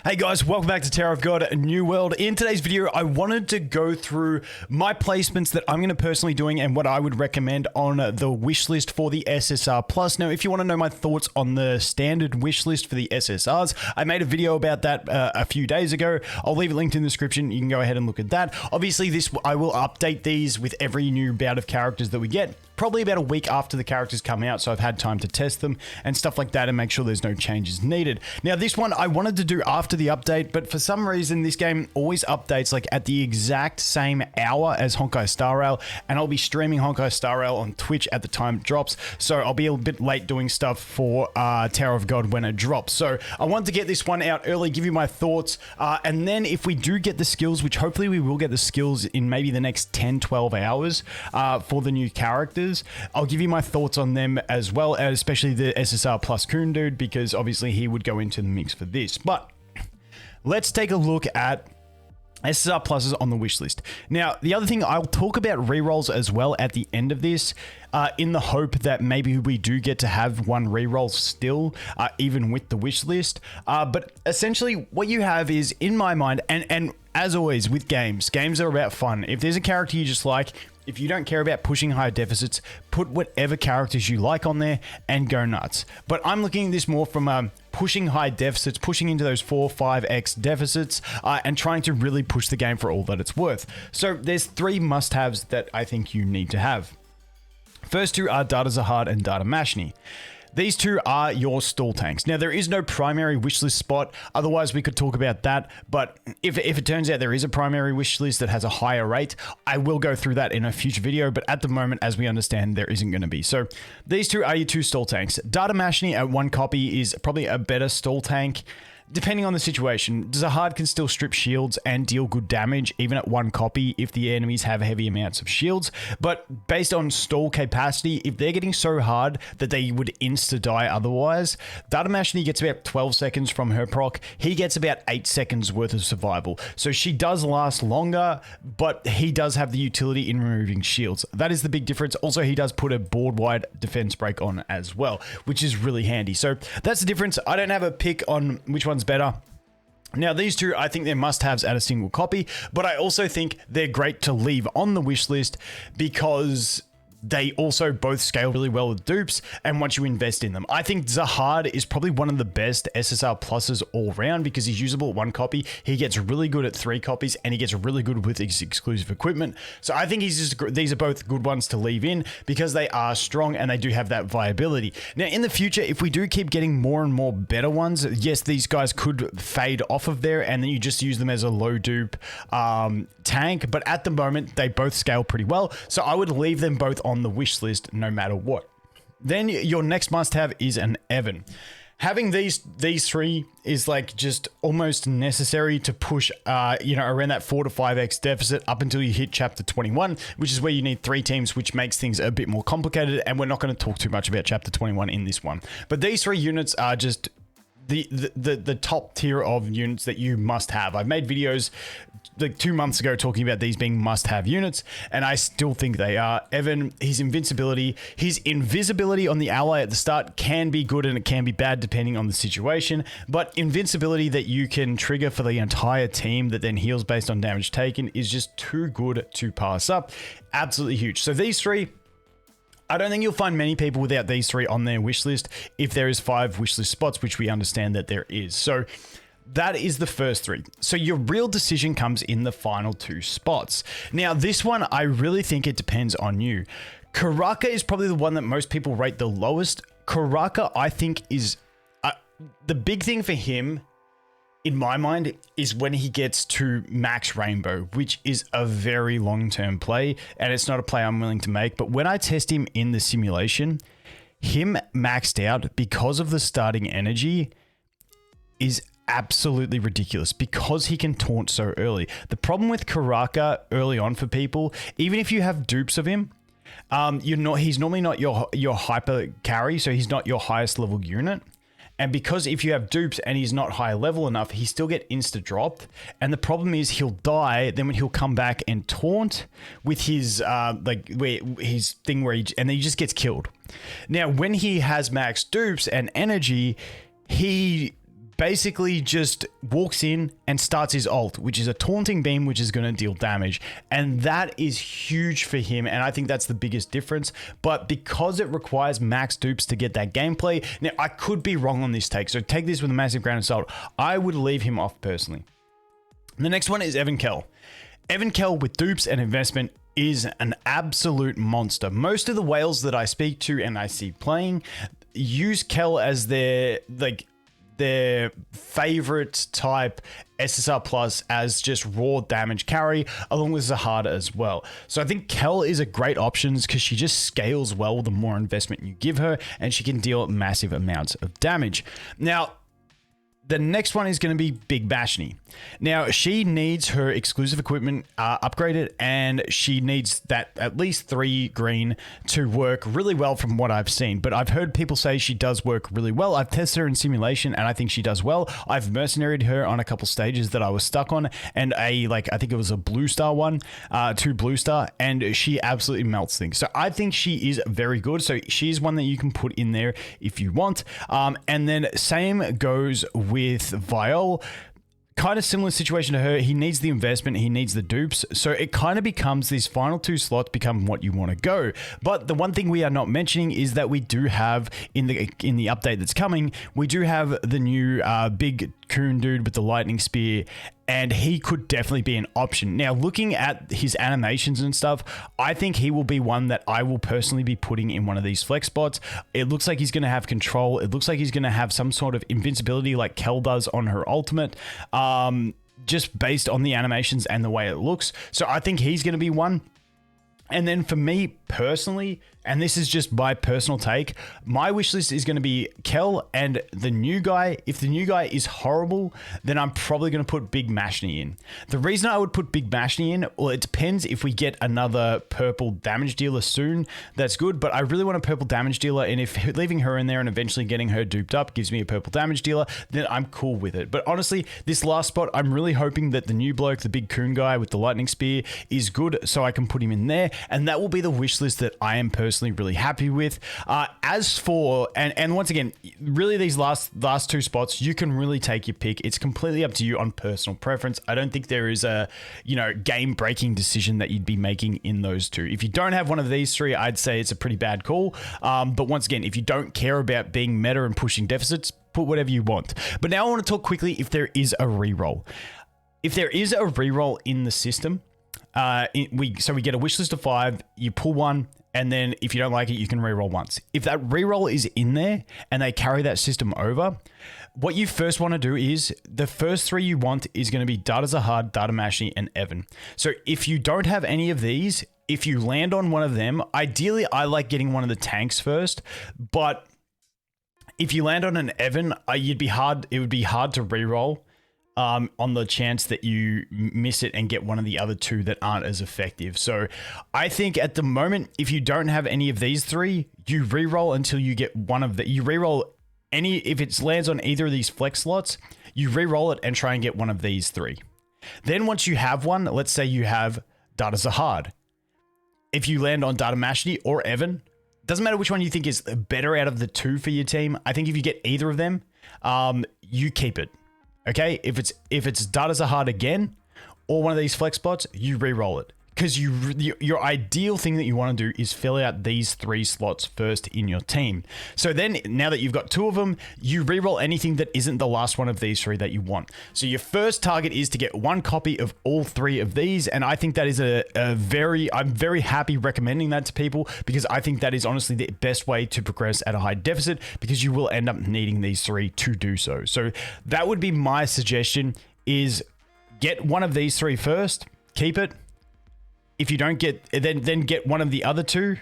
Hey guys, welcome back to Tower of God, a New World. In today's video, I wanted to go through my placements that I'm going to personally doing and what I would recommend on the wish list for the SSR Plus. Now, if you want to know my thoughts on the standard wish list for the SSRs, I made a video about that a few days ago. I'll leave it linked in the description. You can go ahead and look at that. Obviously, I will update these with every new bout of characters that we get. Probably about a week after the characters come out, so I've had time to test them and stuff like that and make sure there's no changes needed. Now, this one I wanted to do after the update, but for some reason, this game always updates like at the exact same hour as Honkai Star Rail, and I'll be streaming Honkai Star Rail on Twitch at the time it drops, so I'll be a bit late doing stuff for Tower of God when it drops. So I wanted to get this one out early, give you my thoughts, and then if we do get the skills, which hopefully we will get the skills in maybe the next 10-12 hours for the new characters, I'll give you my thoughts on them as well, especially the SSR Plus Coon dude, because obviously he would go into the mix for this. But let's take a look at SSR Pluses on the wish list. Now, the other thing, I'll talk about rerolls as well at the end of this, in the hope that maybe we do get to have one reroll still, even with the wish list. But essentially, what you have is, in my mind, and as always with games are about fun. If there's a character you just like, if you don't care about pushing high deficits, put whatever characters you like on there and go nuts. But I'm looking at this more from pushing high deficits, pushing into those 4-5x deficits, and trying to really push the game for all that it's worth. So there's three must-haves that I think you need to have. First two are Data Zahad and Data Mashni. These two are your stall tanks. Now, there is no primary wishlist spot. Otherwise, we could talk about that. But if it turns out there is a primary wishlist that has a higher rate, I will go through that in a future video. But at the moment, as we understand, there isn't going to be. So these two are your two stall tanks. Data Mashni at 1 copy is probably a better stall tank, depending on the situation. Zahad can still strip shields and deal good damage, even at 1 copy if the enemies have heavy amounts of shields. But based on stall capacity, if they're getting so hard that they would insta-die otherwise, Data Mashni gets about 12 seconds from her proc. He gets about 8 seconds worth of survival. So she does last longer, but he does have the utility in removing shields. That is the big difference. Also, he does put a board-wide defense break on as well, which is really handy. So that's the difference. I don't have a pick on which one's better. Now, these two, I think they're must-haves at a single copy, but I also think they're great to leave on the wish list because they also both scale really well with dupes, and once you invest in them. I think Zahad is probably one of the best SSR pluses all round because he's usable at 1 copy. He gets really good at 3 copies, and he gets really good with his exclusive equipment. So I think these are both good ones to leave in because they are strong and they do have that viability. Now, in the future, if we do keep getting more and more better ones, yes, these guys could fade off of there, and then you just use them as a low dupe tank. But at the moment, they both scale pretty well. So I would leave them both on the wish list no matter what. Then your next must-have is an Evan. Having these three is like just almost necessary to push around that 4 to 5x deficit up until you hit chapter 21, which is where you need 3 teams, which makes things a bit more complicated, and we're not going to talk too much about chapter 21 in this one. But these 3 units are just the top tier of units that you must have. I've made videos like 2 months ago talking about these being must-have units, and I still think they are. Evan, his invisibility on the ally at the start can be good and it can be bad depending on the situation, but invincibility that you can trigger for the entire team that then heals based on damage taken is just too good to pass up. Absolutely huge. So these 3, I don't think you'll find many people without these 3 on their wish list if there is 5 wish list spots, which we understand that there is. So that is the first 3. So your real decision comes in the final 2 spots. Now, this one, I really think it depends on you. Karaka is probably the one that most people rate the lowest. Karaka, I think, is the big thing for him, in my mind, is when he gets to max rainbow, which is a very long-term play, and it's not a play I'm willing to make. But when I test him in the simulation, him maxed out because of the starting energy is absolutely ridiculous because he can taunt so early. The problem with Karaka early on for people, even if you have dupes of him, he's normally not your hyper carry, so he's not your highest level unit. And because if you have dupes and he's not high level enough, he still get insta dropped. And the problem is he'll die. Then when he'll come back and taunt with his and then he just gets killed. Now, when he has max dupes and energy, he basically just walks in and starts his ult, which is a taunting beam, which is going to deal damage. And that is huge for him. And I think that's the biggest difference. But because it requires max dupes to get that gameplay, now I could be wrong on this take. So take this with a massive grain of salt. I would leave him off personally. The next one is Evan Kell. Evan Kell with dupes and investment is an absolute monster. Most of the whales that I speak to and I see playing use Kell as their favorite type SSR plus as just raw damage carry, along with Zahada as well. So I think Kell is a great option because she just scales well the more investment you give her, and she can deal massive amounts of damage. Now, the next one is going to be Big Bashni. Now, she needs her exclusive equipment upgraded, and she needs that at least 3 green to work really well from what I've seen. But I've heard people say she does work really well. I've tested her in simulation, and I think she does well. I've mercenaried her on a couple stages that I was stuck on, and I think it was a blue star one, 2 blue star, and she absolutely melts things. So I think she is very good. So she's one that you can put in there if you want. And then same goes with Viol. Kind of similar situation to her. He needs the investment, he needs the dupes, so it kind of becomes these final 2 slots become what you want to go. But the one thing we are not mentioning is that we do have in the update that's coming, we do have the new big coon dude with the lightning spear, and he could definitely be an option. Now, looking at his animations and stuff, I think he will be one that I will personally be putting in one of these flex spots. It looks like he's going to have control. It looks like he's going to have some sort of invincibility like Kell does on her ultimate, just based on the animations and the way it looks. So I think he's going to be one. And then for me personally, and this is just my personal take, my wish list is going to be Kell and the new guy. If the new guy is horrible, then I'm probably going to put Big Mashni in. The reason I would put Big Mashni in, well, it depends if we get another purple damage dealer soon. That's good, but I really want a purple damage dealer, and if leaving her in there and eventually getting her duped up gives me a purple damage dealer, then I'm cool with it. But honestly, this last spot, I'm really hoping that the new bloke, the big coon guy with the lightning spear, is good so I can put him in there, and that will be the wish list that I am personally really happy with. As for, and once again, really these last 2 spots, you can really take your pick. It's completely up to you on personal preference. I don't think there is a, game breaking decision that you'd be making in those 2. If you don't have one of these 3, I'd say it's a pretty bad call. But once again, if you don't care about being meta and pushing deficits, put whatever you want. But now I want to talk quickly if there is a reroll. If there is a reroll in the system, we get a wish list of 5, you pull 1, and then if you don't like it, you can reroll once. If that reroll is in there and they carry that system over, what you first want to do is the first 3 you want is going to be Data Zahad, Data Mashni, and Evan. So if you don't have any of these, if you land on one of them, ideally I like getting one of the tanks first, but if you land on an Evan, it would be hard to reroll. On the chance that you miss it and get one of the other 2 that aren't as effective. So I think at the moment, if you don't have any of these 3, you reroll until you get one of the, you reroll any, if it lands on either of these flex slots, you reroll it and try and get one of these 3. Then once you have one, let's say you have Data Zahad. If you land on Data Mashni or Evan, doesn't matter which one you think is better out of the 2 for your team. I think if you get either of them, you keep it. Okay, if it's Data Zahad again, or one of these flex spots, you re-roll it. Because your ideal thing that you want to do is fill out these 3 slots first in your team. So then, now that you've got 2 of them, you re-roll anything that isn't the last one of these 3 that you want. So your first target is to get 1 copy of all 3 of these, and I think that is I'm very happy recommending that to people, because I think that is honestly the best way to progress at a high deficit, because you will end up needing these 3 to do so. So that would be my suggestion, is get one of these 3 first, keep it. If you don't get, then get one of the other 2.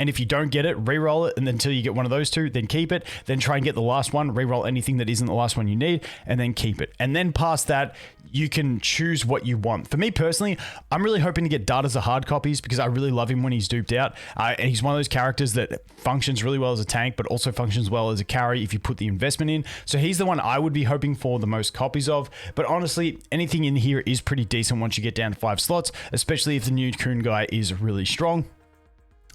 And if you don't get it, re-roll it, and until you get one of those 2, then keep it. Then try and get the last one, re-roll anything that isn't the last one you need, and then keep it. And then past that, you can choose what you want. For me personally, I'm really hoping to get Data Zahad copies, because I really love him when he's duped out. And he's one of those characters that functions really well as a tank, but also functions well as a carry if you put the investment in. So he's the one I would be hoping for the most copies of. But honestly, anything in here is pretty decent once you get down to 5 slots, especially if the new coon guy is really strong.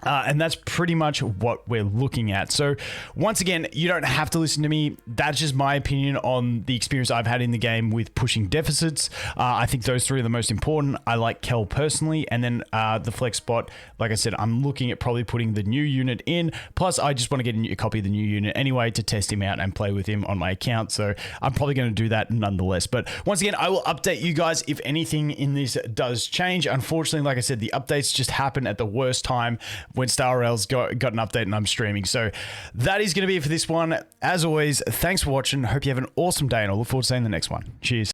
And that's pretty much what we're looking at. So once again, you don't have to listen to me. That's just my opinion on the experience I've had in the game with pushing deficits. I think those three are the most important. I like Kel personally. And then the flex spot, like I said, I'm looking at probably putting the new unit in. Plus, I just want to get a copy of the new unit anyway to test him out and play with him on my account. So I'm probably going to do that nonetheless. But once again, I will update you guys if anything in this does change. Unfortunately, like I said, the updates just happen at the worst time when Star Rail's got an update and I'm streaming. So that is going to be it for this one. As always, thanks for watching. Hope you have an awesome day and I'll look forward to seeing the next one. Cheers.